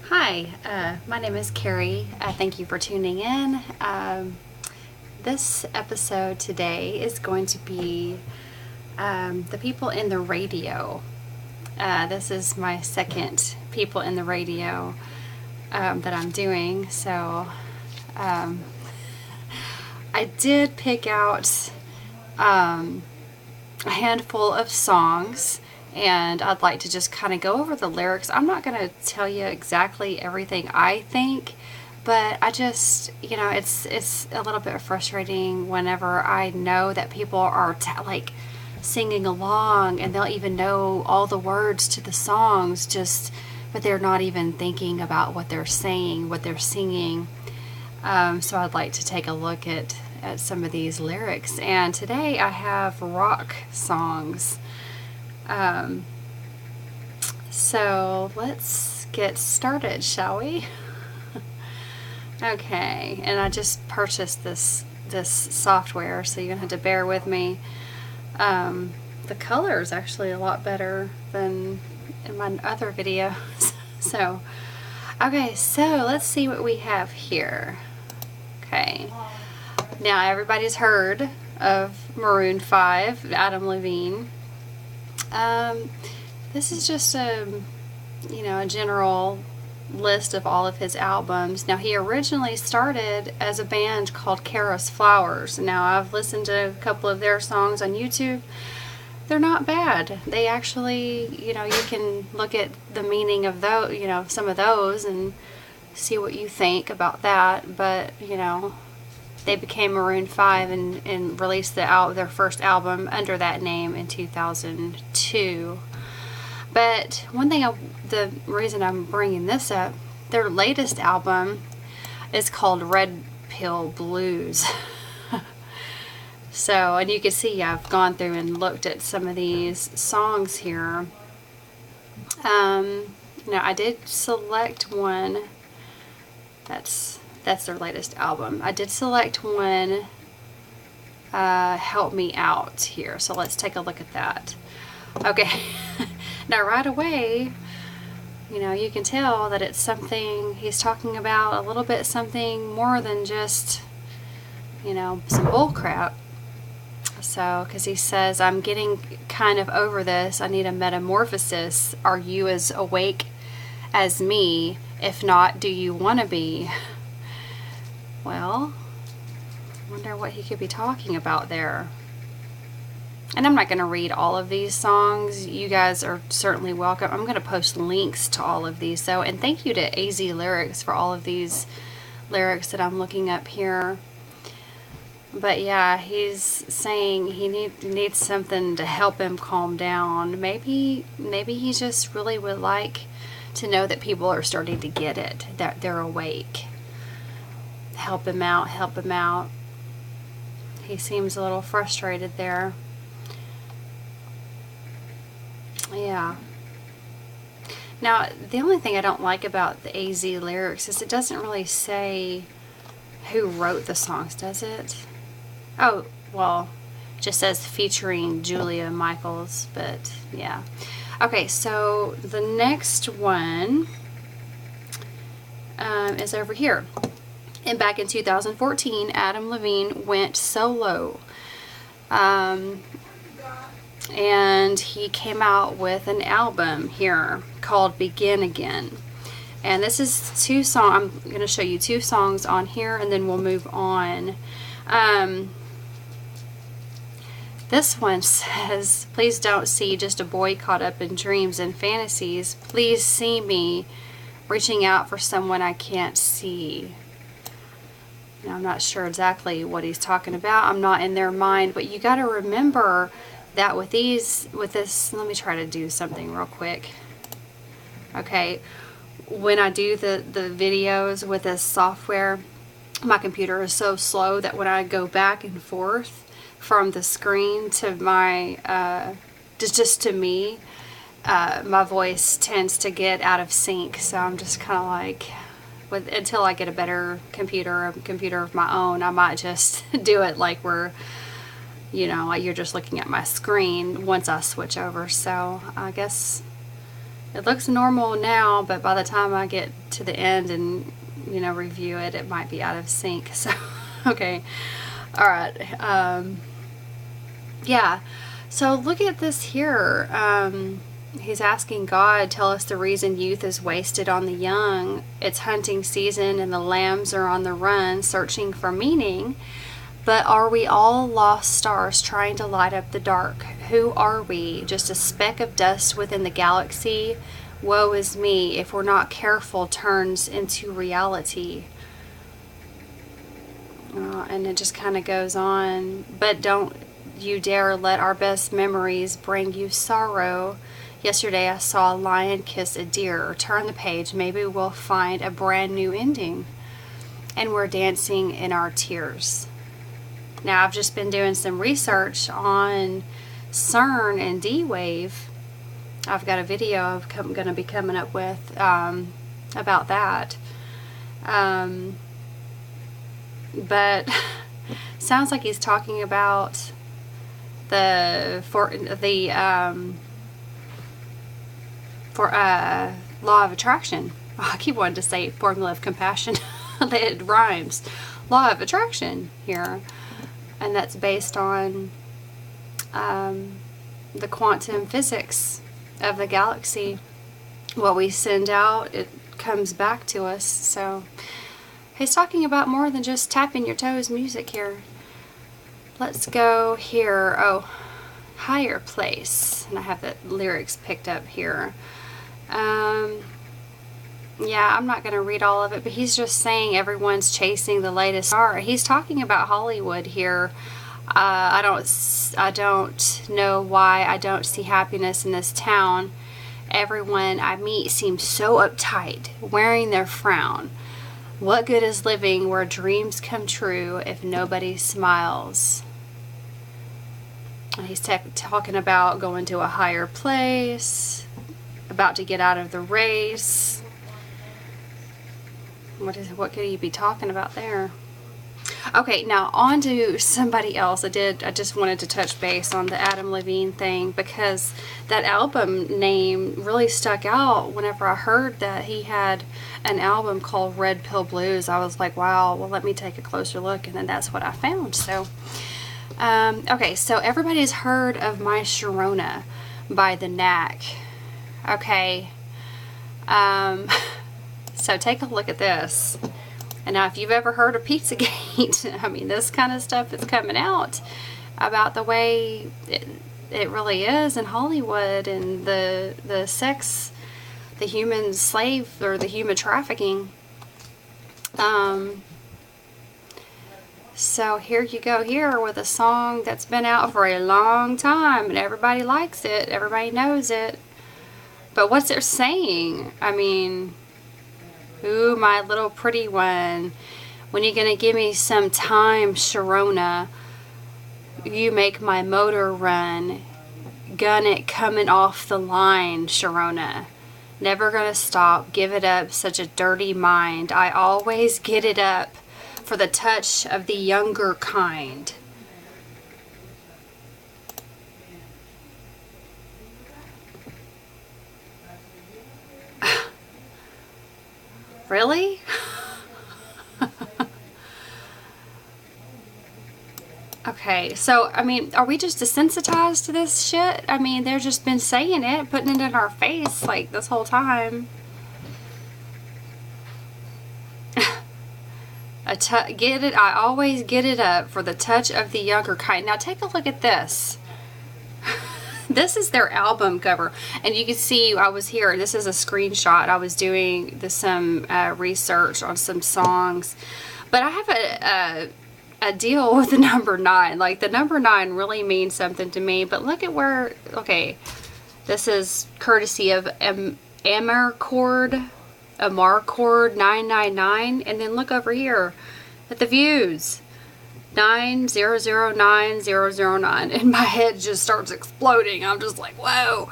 Hi, my name is Carrie. Thank you for tuning in. This episode today is going to be the people in the radio. This is my second people in the radio that I'm doing. So I did pick out a handful of songs, and I'd like to just kind of go over the lyrics. I'm not going to tell you exactly everything I think, but I just, it's a little bit frustrating whenever I know that people are like singing along and they'll even know all the words to the songs, but they're not even thinking about what they're saying, what they're singing. So I'd like to take a look at some of these lyrics. And today I have rock songs. So let's get started, shall we? Okay, and I just purchased this software, so you're gonna have to bear with me. The color is actually a lot better than in my other videos. So, okay, so let's see what we have here. Okay, now everybody's heard of Maroon 5, Adam Levine. This is just a general list of all of his albums. Now, he originally started as a band called Kara's Flowers. Now, I've listened to a couple of their songs on YouTube. They're not bad. They actually, you can look at the meaning of those, some of those and see what you think about that. But, they became Maroon 5 and released their first album under that name in 2002. But the reason I'm bringing this up, their latest album is called Red Pill Blues. So, and you can see I've gone through and looked at some of these songs here. Now I did select one. That's their latest album. I did select one, Help Me Out here. So let's take a look at that. Okay. Now right away, you can tell that it's something he's talking about, a little bit something more than just, some bull crap. So, because he says, I'm getting kind of over this. I need a metamorphosis. Are you as awake as me? If not, do you want to be? Well, I wonder what he could be talking about there. And I'm not going to read all of these songs. You guys are certainly welcome. I'm going to post links to all of these, though. And thank you to AZ Lyrics for all of these lyrics that I'm looking up here. But yeah, he's saying he needs something to help him calm down. Maybe he just really would like to know that people are starting to get it, that they're awake. Help him out, help him out. He seems a little frustrated there. Yeah. Now, the only thing I don't like about the AZ lyrics is it doesn't really say who wrote the songs, does it? Oh, well, it just says featuring Julia Michaels, but yeah. Okay, so the next one is over here. And back in 2014, Adam Levine went solo. And he came out with an album here called Begin Again. And this is two songs. I'm going to show you two songs on here, and then we'll move on. This one says, please don't see just a boy caught up in dreams and fantasies. Please see me reaching out for someone I can't see. Now, I'm not sure exactly what he's talking about. I'm not in their mind, but you got to remember that with this, let me try to do something real quick. Okay, when I do the videos with this software, my computer is so slow that when I go back and forth from the screen to my, just to me, my voice tends to get out of sync. So I'm just kind of like, until I get a better computer, a computer of my own, I might just do it like like you're just looking at my screen once I switch over. So I guess It looks normal now, but by the time I get to the end and, you know, review it, it might be out of sync. So, okay. All right. Yeah. So look at this here. He's asking God, tell us the reason youth is wasted on the young. It's hunting season and the lambs are on the run searching for meaning. But are we all lost stars trying to light up the dark? Who are we? Just a speck of dust within the galaxy? Woe is me if we're not careful turns into reality. And it just kind of goes on. But don't you dare let our best memories bring you sorrow. Yesterday I saw a lion kiss a deer. Turn the page, maybe we'll find a brand new ending. And we're dancing in our tears. Now, I've just been doing some research on CERN and D-Wave. I've got a video I'm going to be coming up with about that. But sounds like he's talking about the law of attraction. Oh, I keep wanting to say formula of compassion. It rhymes. Law of attraction here. And that's based on the quantum physics of the galaxy. What we send out, it comes back to us. So he's talking about more than just tapping your toes music here. Let's go here. Oh, higher place. And I have the lyrics picked up here. Yeah, I'm not going to read all of it, but he's just saying everyone's chasing the latest star. He's talking about Hollywood here. I don't know why I don't see happiness in this town. Everyone I meet seems so uptight, wearing their frown. What good is living where dreams come true if nobody smiles? And he's talking about going to a higher place, about to get out of the race. What could he be talking about there? Okay, now on to somebody else. I just wanted to touch base on the Adam Levine thing because that album name really stuck out whenever I heard that he had an album called Red Pill Blues. I was like, wow, well, let me take a closer look, and then that's what I found. So, okay, so everybody's heard of My Sharona by the Knack. Okay, so take a look at this. And now if you've ever heard of Pizzagate, I mean, this kind of stuff is coming out about the way it really is in Hollywood and the sex, the human slave or the human trafficking. So here you go here with a song that's been out for a long time and everybody likes it, everybody knows it. But what's it saying? I mean, ooh, my little pretty one, when you gonna give me some time, Sharona? You make my motor run. Gun it coming off the line, Sharona. Never gonna stop, give it up, such a dirty mind. I always get it up for the touch of the younger kind. Really? Okay, so, I mean, are we just desensitized to this shit? I mean, they've just been saying it, putting it in our face, like, this whole time. Get it, I always get it up for the touch of the younger kind. Now, take a look at this. This is their album cover, and you can see I was here. This is a screenshot. I was doing some research on some songs, but I have a deal with the number 9. Like, the number 9 really means something to me. But look at where. Okay, this is courtesy of Amarcord 999, and then look over here at the views. 9009009, and my head just starts exploding. I'm just like, whoa,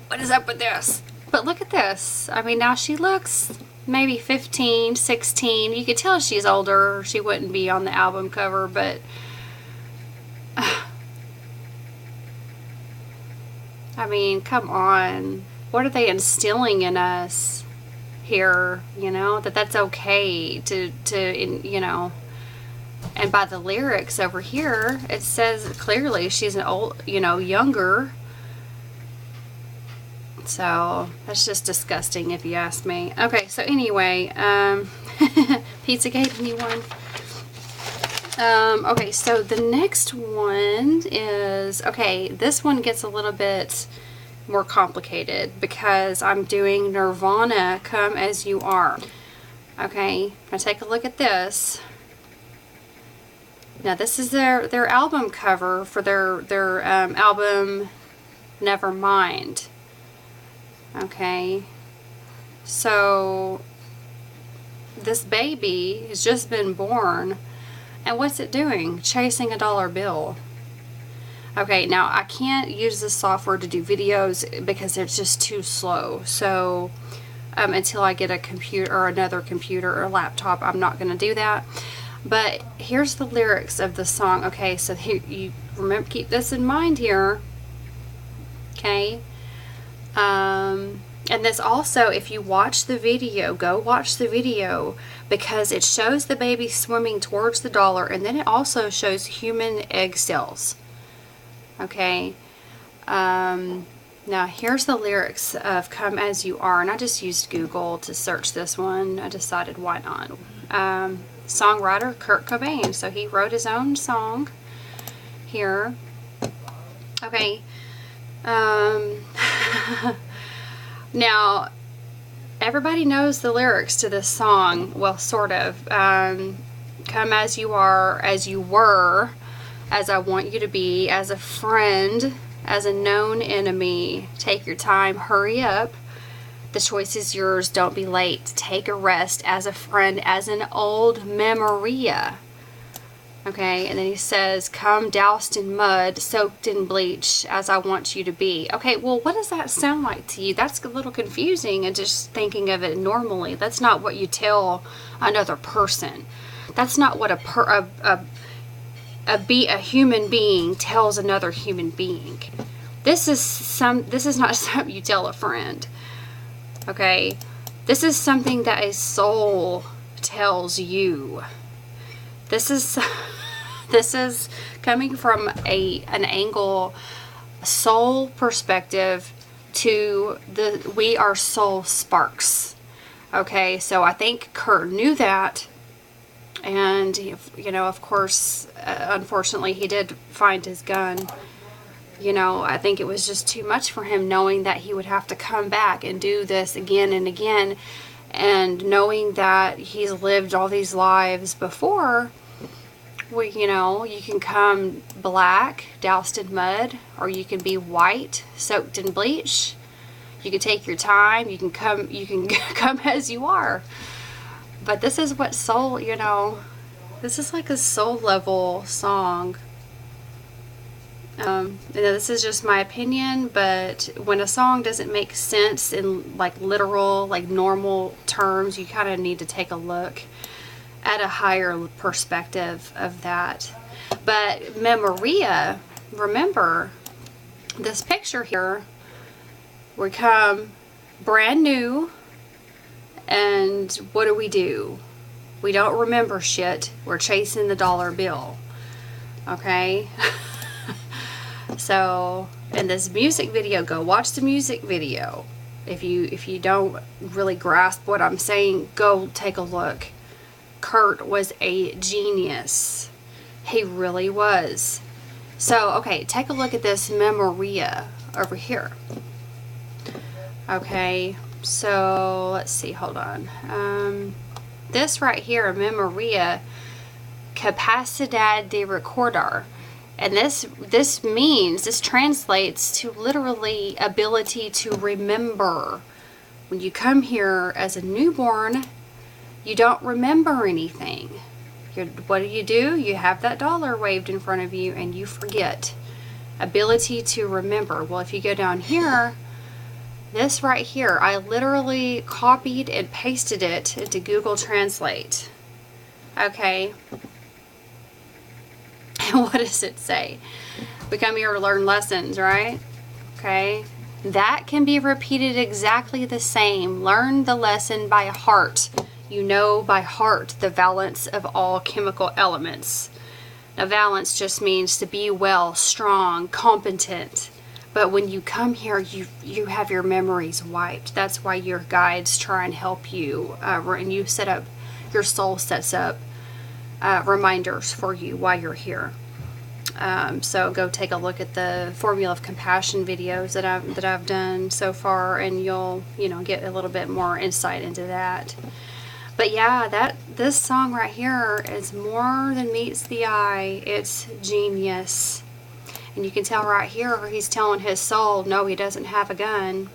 what is up with this? But look at this. I mean, now she looks maybe 15, 16. You could tell she's older. She wouldn't be on the album cover, but I mean, come on. what are they instilling in us here, you know, that that's okay to you know. And by the lyrics over here, it says clearly she's an old, you know, younger. So that's just disgusting if you ask me. Okay, so anyway, Pizzagate, anyone? Okay, so the next one is, okay, this one gets a little bit more complicated because I'm doing Nirvana, Come As You Are. Okay, now take a look at this. Now this is their album cover for their album Nevermind. Okay, so this baby has just been born, and what's it doing? Chasing a dollar bill. Okay, now I can't use this software to do videos because it's just too slow. So until I get a computer or another computer or laptop, I'm not going to do that. But here's the lyrics of the song. Okay, so here, you remember, keep this in mind here. Okay. And this also, if you watch the video, go watch the video, because it shows the baby swimming towards the dollar, and then it also shows human egg cells. Okay. Now here's the lyrics of Come As You Are, and I just used Google to search this one. I decided why not. Songwriter Kurt Cobain, so he wrote his own song here. Okay. Now everybody knows the lyrics to this song, well, sort of. Come as you are, as you were, as I want you to be, as a friend, as a known enemy. Take your time, hurry up. The choice is yours, don't be late. Take a rest, as a friend, as an old memoria. Okay, and then he says, come doused in mud, soaked in bleach, as I want you to be. Okay, well, what does that sound like to you? That's a little confusing, and just thinking of it normally. That's not what you tell another person. That's not what a human being tells another human being. This is not something you tell a friend. Okay, this is something that a soul tells you. This is coming from an angle, soul perspective, to we are soul sparks. Okay, so I think Kurt knew that, and you know, of course, unfortunately, he did find his gun. You know, I think it was just too much for him, knowing that he would have to come back and do this again and again, and knowing that he's lived all these lives before. Well, you know, you can come black, doused in mud, or you can be white, soaked in bleach. You can take your time. You can come as you are. But this is what soul, you know, this is like a soul level song. You know, this is just my opinion, but when a song doesn't make sense in like literal, like normal terms, you kind of need to take a look at a higher perspective of that. But memoria, remember this picture here, we come brand new, and what do? We don't remember shit. We're chasing the dollar bill. Okay? So, in this music video, go watch the music video. If you don't really grasp what I'm saying, go take a look. Kurt was a genius. He really was. So, okay, take a look at this memoria over here. Okay, so let's see, hold on. This right here, memoria, capacidad de recordar. And this translates to literally ability to remember. When you come here as a newborn, you don't remember anything. What do? You have that dollar waved in front of you and you forget. Ability to remember. Well, if you go down here, this right here, I literally copied and pasted it into Google Translate. Okay. And what does it say? We come here to learn lessons, right? Okay. That can be repeated exactly the same. Learn the lesson by heart. You know by heart the valence of all chemical elements. Now, valence just means to be well, strong, competent. But when you come here, you have your memories wiped. That's why your guides try and help you. And you set up, your soul sets up reminders for you while you're here. So go take a look at the Formula of Compassion videos that I've done so far, and you'll get a little bit more insight into that. But yeah, this song right here is more than meets the eye. It's genius. And you can tell right here, he's telling his soul, no, he doesn't have a gun.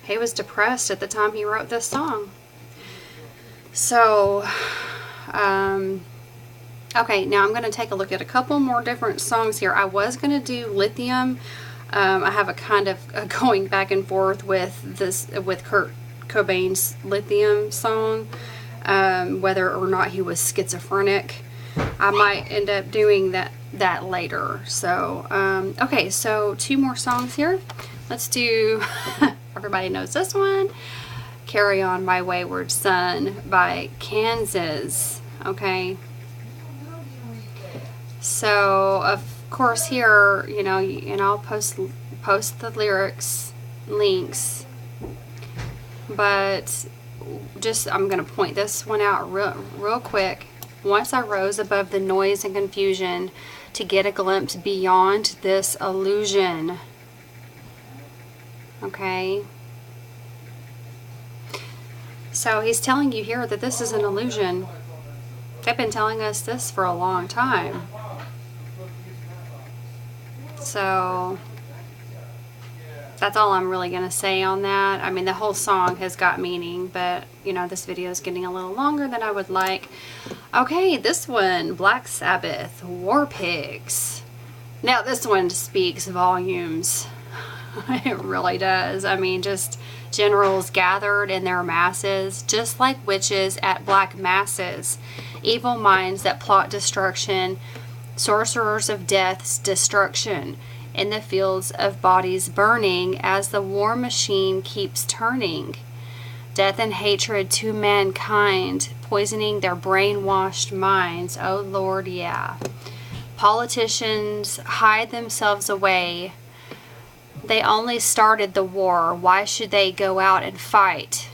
He was depressed at the time he wrote this song. So, okay, now I'm going to take a look at a couple more different songs here. I was going to do Lithium. I have a kind of going back and forth with Kurt Cobain's Lithium song, whether or not he was schizophrenic. I might end up doing that later. So, okay, so 2 more songs here. Let's do, everybody knows this one, Carry On My Wayward Son by Kansas. Okay. So, of course here, and I'll post the lyrics, links, but just, I'm going to point this one out real quick. Once I rose above the noise and confusion to get a glimpse beyond this illusion. Okay. So he's telling you here that this is an illusion. They've been telling us this for a long time. So that's all I'm really going to say on that. I mean, the whole song has got meaning, but, this video is getting a little longer than I would like. Okay, this one, Black Sabbath, War Pigs. Now, this one speaks volumes. It really does. I mean, just generals gathered in their masses, just like witches at black masses, evil minds that plot destruction, sorcerers of death's destruction, in the fields of bodies burning as the war machine keeps turning. Death and hatred to mankind, poisoning their brainwashed minds. Oh Lord, yeah. Politicians hide themselves away. They only started the war. Why should they go out and fight?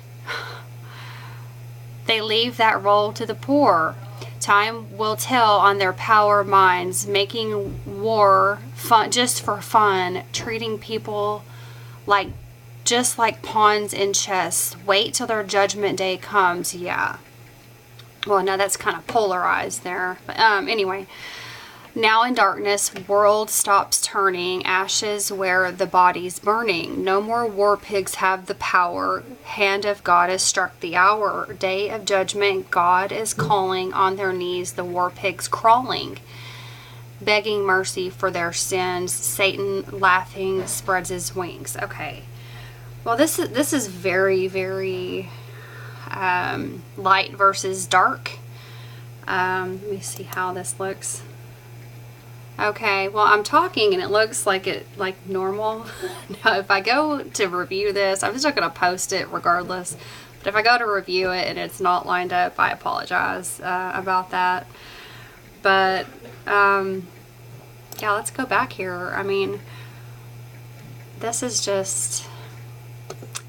They leave that role to the poor. Time will tell on their power minds, making war fun just for fun, treating people just like pawns in chess. Wait till their judgment day comes. Yeah. Well, no, that's kind of polarized there. But anyway, now in darkness, world stops turning, ashes where the body's burning. No more war pigs have the power. Hand of God has struck the hour. Day of judgment, God is calling on their knees, the war pigs crawling, begging mercy for their sins. Satan laughing spreads his wings. Okay. Well, this is very, very light versus dark. Let me see how this looks. Okay, well, I'm talking and it looks like normal. Now, if I go to review this, I'm still going to post it regardless. But if I go to review it and it's not lined up, I apologize about that. But, yeah, let's go back here. I mean, this is just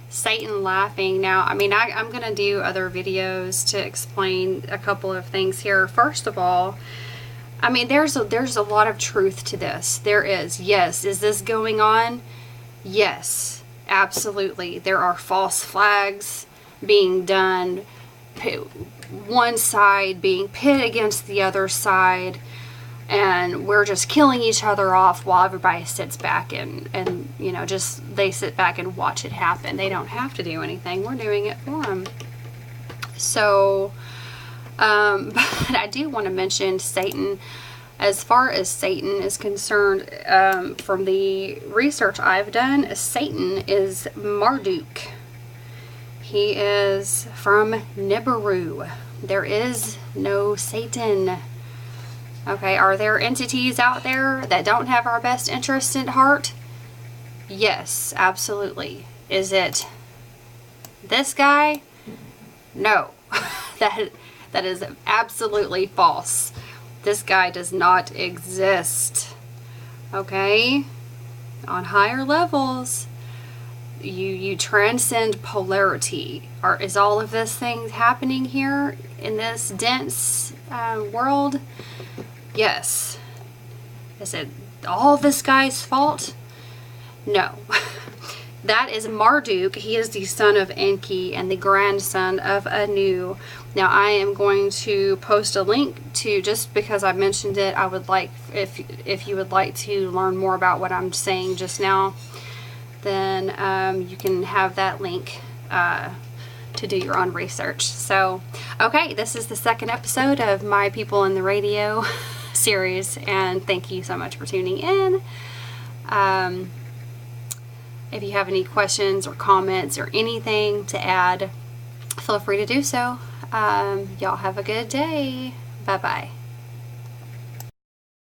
Satan laughing. Now, I mean, I'm going to do other videos to explain a couple of things here. First of all, I mean, there's a lot of truth to this. There is. Yes. Is this going on? Yes. Absolutely. There are false flags being done. One side being pit against the other side. And we're just killing each other off while everybody sits back and just they sit back and watch it happen. They don't have to do anything. We're doing it for them. So, but I do want to mention Satan. As far as Satan is concerned, from the research I've done, Satan is Marduk. He is from Nibiru. There is no Satan. Okay, are there entities out there that don't have our best interest at heart? Yes, absolutely. Is it this guy? No. That is absolutely false. This guy does not exist. Okay? On higher levels, you transcend polarity. Is all of this thing happening here in this dense world? Yes. Is it all this guy's fault? No. That is Marduk. He is the son of Enki and the grandson of Anu. Now I am going to post a link to, just because I mentioned it, I would like, if you would like to learn more about what I'm saying just now, then you can have that link to do your own research. So, okay, this is the second episode of My People in the Radio series, and thank you so much for tuning in. If you have any questions or comments or anything to add, feel free to do so. Y'all have a good day. Bye-bye.